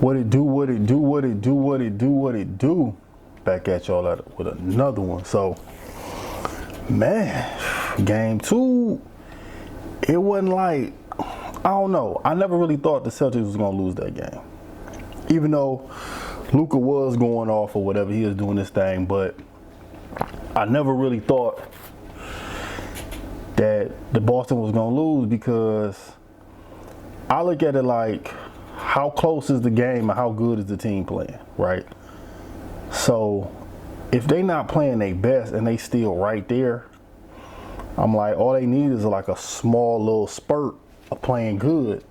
What it do, what it do, what it do, what it do, what it do. Back at y'all with another one. So, man, game 2, it wasn't like, I don't know. I never really thought the Celtics was going to lose that game. Even though Luka was going off or whatever, he was doing this thing, but I never really thought that the Boston was going to lose, because I look at it like, how close is the game and how good is the team playing, right? So if they not playing their best and they still right there, I'm like, all they need is like a small little spurt of playing good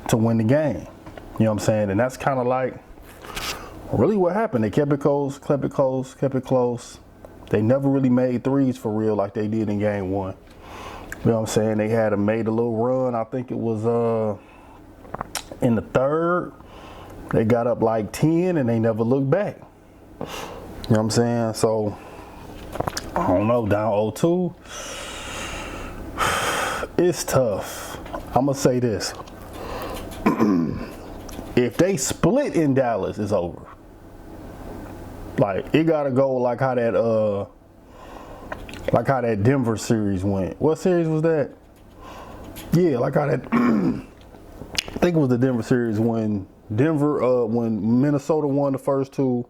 to win the game. You know what I'm saying? And that's kind of like really what happened. They kept it close, kept it close, kept it close. They never really made threes for real like they did in game 1. You know what I'm saying? They had made a little run. I think it was in the third. They got up like 10 and they never looked back. You know what I'm saying? So, I don't know, down 0-2. It's tough. I'm going to say this. If they split in Dallas, it's over. Like, it got to go like how that Denver series went. What series was that? Yeah, like how that I think it was the Denver series when when Minnesota won the first 2,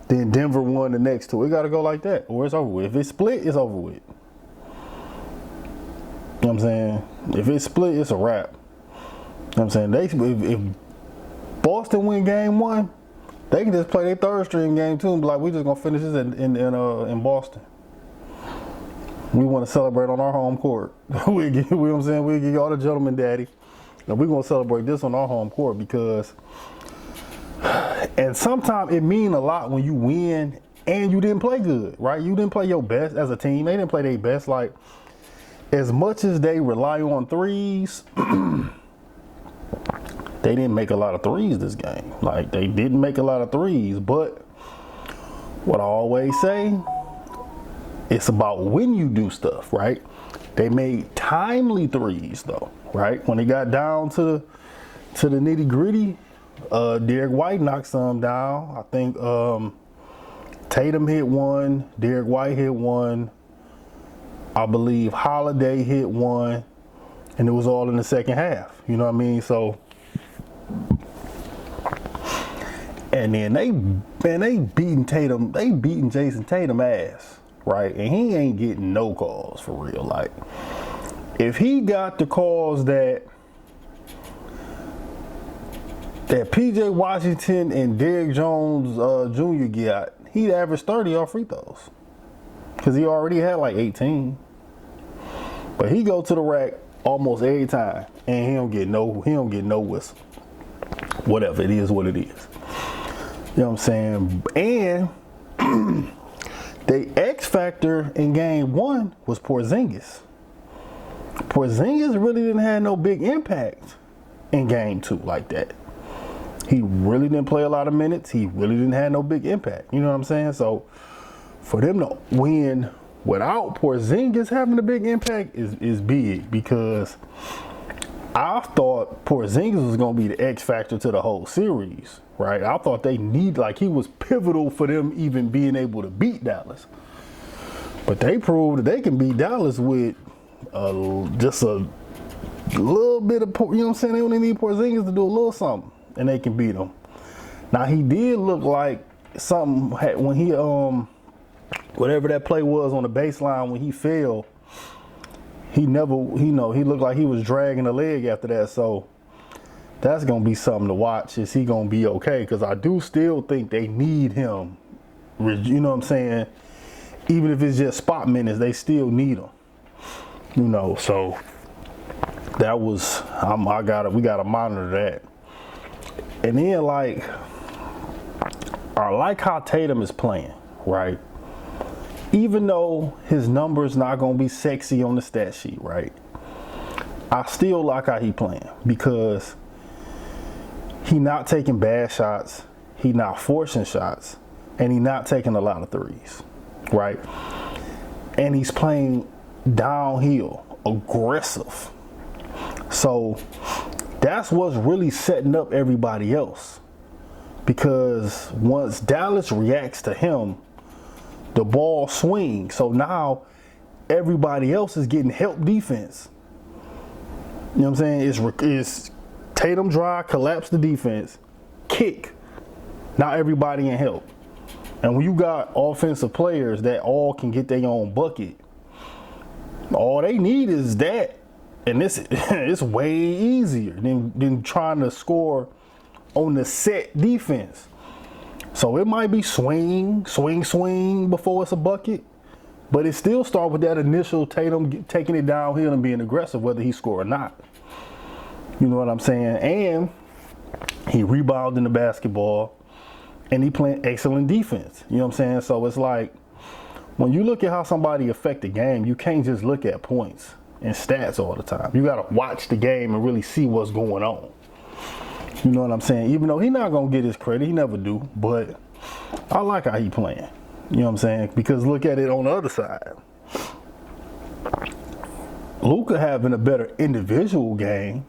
then Denver won the next 2. It got to go like that, or it's over with. If it's split, it's over with. You know what I'm saying? If it's split, it's a wrap. You know what I'm saying? If Boston win game 1, they can just play their third string game 2 and be like, we just gonna finish this in Boston. We want to celebrate on our home court. You know what I'm saying? We'll give y'all the gentleman daddy. And we're going to celebrate this on our home court, because, and sometimes it means a lot when you win and you didn't play good, right? You didn't play your best as a team. They didn't play their best. Like, as much as they rely on threes, they didn't make a lot of threes this game. Like, they didn't make a lot of threes. But what I always say, it's about when you do stuff, right? They made timely threes, though, right? When they got down to the nitty gritty, Derek White knocked some down. I think Tatum hit one, Derek White hit one. I believe Holiday hit one, and it was all in the second half. You know what I mean? So, and then they beating Tatum, they beating Jason Tatum ass, right? And he ain't getting no calls for real. Like, if he got the calls that PJ Washington and Derrick Jones Jr. got, he'd average 30 off free throws, because he already had like 18. But he go to the rack almost every time, and he don't get no whistle. Whatever, it is what it is. You know what I'm saying? And the X factor in game 1 was Porzingis. Porzingis really didn't have no big impact in game 2 like that. He really didn't play a lot of minutes. He really didn't have no big impact. You know what I'm saying? So for them to win without Porzingis having a big impact is big, because I thought Porzingis was going to be the X factor to the whole series, right? I thought they he was pivotal for them even being able to beat Dallas. But they proved that they can beat Dallas with just a little bit of, you know what I'm saying? They only need Porzingis to do a little something, and they can beat them. Now, he did look like something when he, whatever that play was on the baseline when he fell, he looked like he was dragging a leg after that. So that's going to be something to watch. Is he going to be okay? Because I do still think they need him. You know what I'm saying? Even if it's just spot minutes, they still need him. You know, so that was, we got to monitor that. And then, like, I like how Tatum is playing, right? Even though his numbers not going to be sexy on the stat sheet, right? I still like how he playing, because he not taking bad shots, he not forcing shots, and he not taking a lot of threes, right? And he's playing downhill, aggressive. So that's what's really setting up everybody else. Because once Dallas reacts to him, the ball swings. So now everybody else is getting help defense. You know what I'm saying? It's Tatum drive, collapse the defense, kick. Now everybody in help. And when you got offensive players that all can get their own bucket, all they need is that. And it's way easier than trying to score on the set defense. So it might be swing before it's a bucket, but it still starts with that initial Tatum taking it downhill and being aggressive, whether he score or not. You know what I'm saying? And he rebounding the basketball, and he playing excellent defense. You know what I'm saying? So it's like, when you look at how somebody affect the game, you can't just look at points and stats all the time. You got to watch the game and really see what's going on. You know what I'm saying? Even though he's not going to get his credit, he never do. But I like how he playing. You know what I'm saying? Because look at it on the other side. Luka having a better individual game,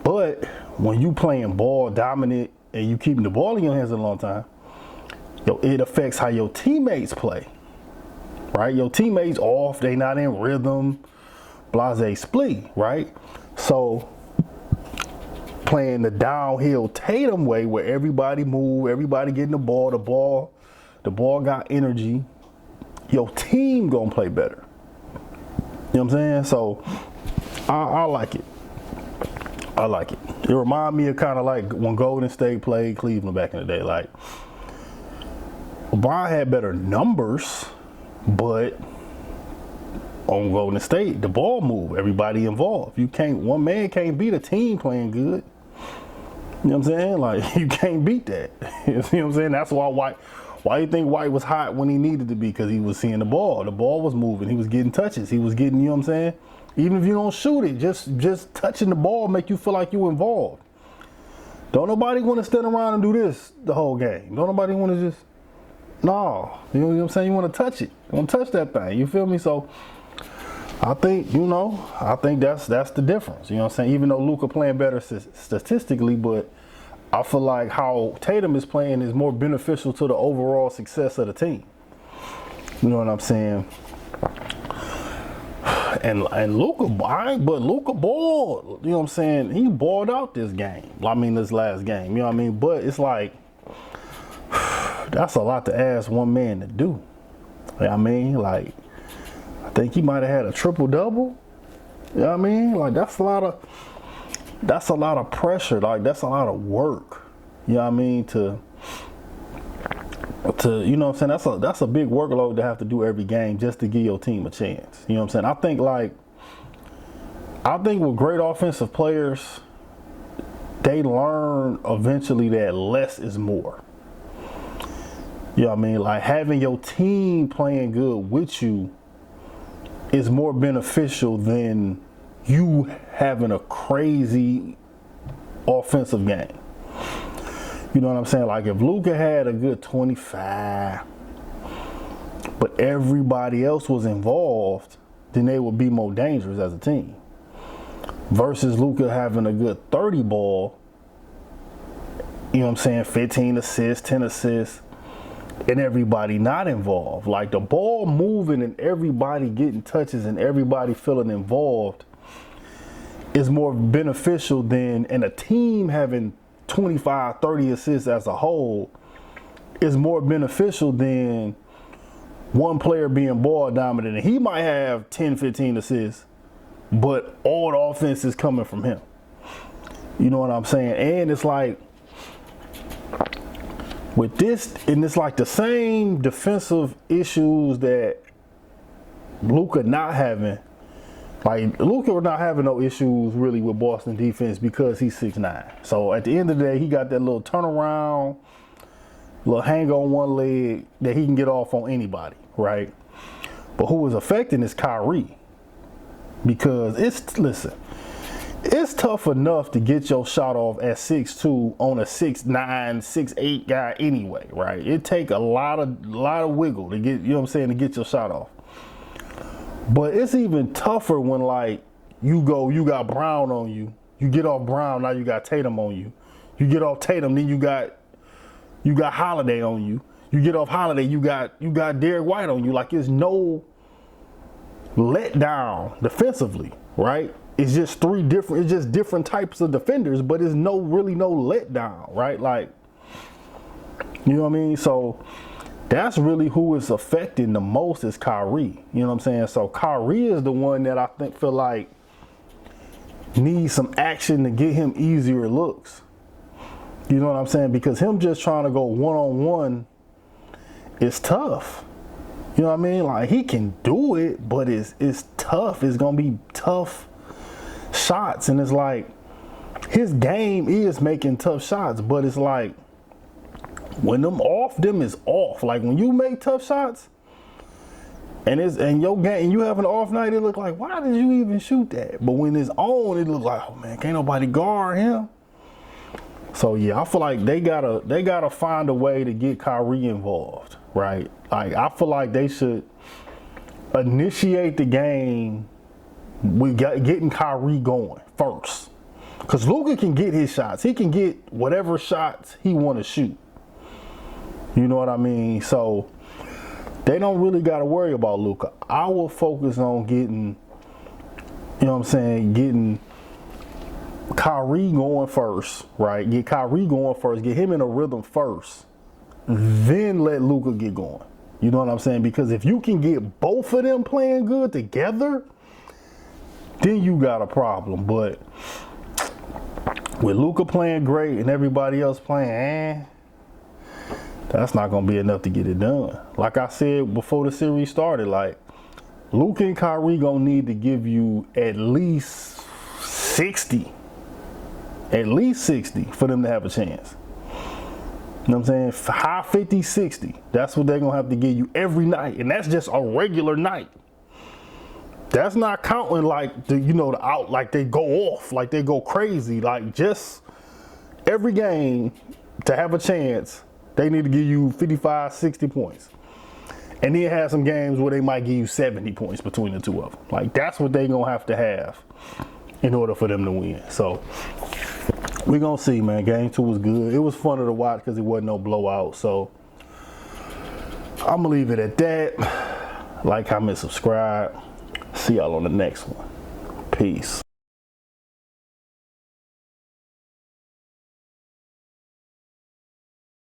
but when you playing ball dominant and you keeping the ball in your hands a long time, it affects how your teammates play. Right? Your teammates off, they not in rhythm, blase split, right? So playing the downhill Tatum way where everybody move, everybody getting the ball got energy, your team gonna play better. You know what I'm saying? So I like it. I like it. It remind me of kind of like when Golden State played Cleveland back in the day. Like, LeBron had better numbers, but on Golden State, the ball move, everybody involved. One man can't beat a team playing good. You know what I'm saying? Like, you can't beat that. You know what I'm saying? That's why you think White was hot when he needed to be, because he was seeing the ball. The ball was moving. He was getting touches. He was getting, you know what I'm saying? Even if you don't shoot it, just touching the ball make you feel like you're involved. Don't nobody want to stand around and do this the whole game. Don't nobody want to just, no. You know what I'm saying? You want to touch it. You want to touch that thing. You feel me? So I think, that's the difference. You know what I'm saying? Even though Luka playing better statistically, but I feel like how Tatum is playing is more beneficial to the overall success of the team. You know what I'm saying? And Luka, but Luka balled. You know what I'm saying? He balled out this game. I mean, this last game. You know what I mean? But it's like, that's a lot to ask one man to do. You know what I mean? Like, I think he might have had a triple-double. You know what I mean? Like, that's a lot of pressure. Like, that's a lot of work. You know what I mean? To you know what I'm saying? That's a big workload to have to do every game just to give your team a chance. You know what I'm saying? I think with great offensive players, they learn eventually that less is more. You know what I mean? Like, having your team playing good with you is more beneficial than you having a crazy offensive game. You know what I'm saying? Like, if Luka had a good 25, but everybody else was involved, then they would be more dangerous as a team. Versus Luka having a good 30 ball, you know what I'm saying, 15 assists, 10 assists, and everybody not involved. Like, the ball moving and everybody getting touches and everybody feeling involved is more beneficial than, and a team having 25, 30 assists as a whole is more beneficial than one player being ball dominant. And he might have 10, 15 assists, but all the offense is coming from him. You know what I'm saying? And it's like, with this, and it's like the same defensive issues that Luka not having. Like, Luka was not having no issues really with Boston defense because he's 6'9". So at the end of the day, he got that little turnaround, little hang on one leg that he can get off on anybody, right? But who was affecting is Kyrie. Because it's tough enough to get your shot off at 6'2" on a 6'9", 6'8" guy anyway, right? It take a lot of wiggle to get, you know what I'm saying, to get your shot off. But it's even tougher when, like, you got Brown on you You get off Brown, now you got Tatum on you. You get off Tatum, then you got Holiday on you. You get off Holiday, you got Derek White on you. Like, there's no letdown defensively, right? It's just different types of defenders, but it's really no letdown, right? Like, you know what I mean? So that's really who is affecting the most is Kyrie. You know what I'm saying? So Kyrie is the one that I feel like needs some action to get him easier looks. You know what I'm saying? Because him just trying to go one-on-one is tough. You know what I mean? Like, he can do it, but it's tough. It's going to be tough shots. And it's like, his game is making tough shots, but it's like, when them is off. Like, when you make tough shots, and your game, you have an off night, it look like, why did you even shoot that? But when it's on, it look like, oh man, can't nobody guard him. So yeah, I feel like they gotta find a way to get Kyrie involved, right? Like, I feel like they should initiate the game with getting Kyrie going first, because Luka can get his shots. He can get whatever shots he want to shoot. You know what I mean? So they don't really got to worry about Luka. I will focus on getting, you know what I'm saying, getting Kyrie going first, right? Get Kyrie going first. Get him in a rhythm first. Then let Luka get going. You know what I'm saying? Because if you can get both of them playing good together, then you got a problem. But with Luka playing great and everybody else playing, that's not going to be enough to get it done. Like I said before the series started, like, Luka and Kyrie going to need to give you at least 60. At least 60 for them to have a chance. You know what I'm saying? High 50, 60. That's what they're going to have to give you every night. And that's just a regular night. That's not counting like the out, like they go off, like they go crazy. Like, just every game to have a chance, they need to give you 55, 60 points. And then have some games where they might give you 70 points between the two of them. Like, that's what they're going to have in order for them to win. So we're going to see, man. Game 2 was good. It was funner to watch because it wasn't no blowout. So I'm going to leave it at that. Like, comment, subscribe. See y'all on the next one. Peace.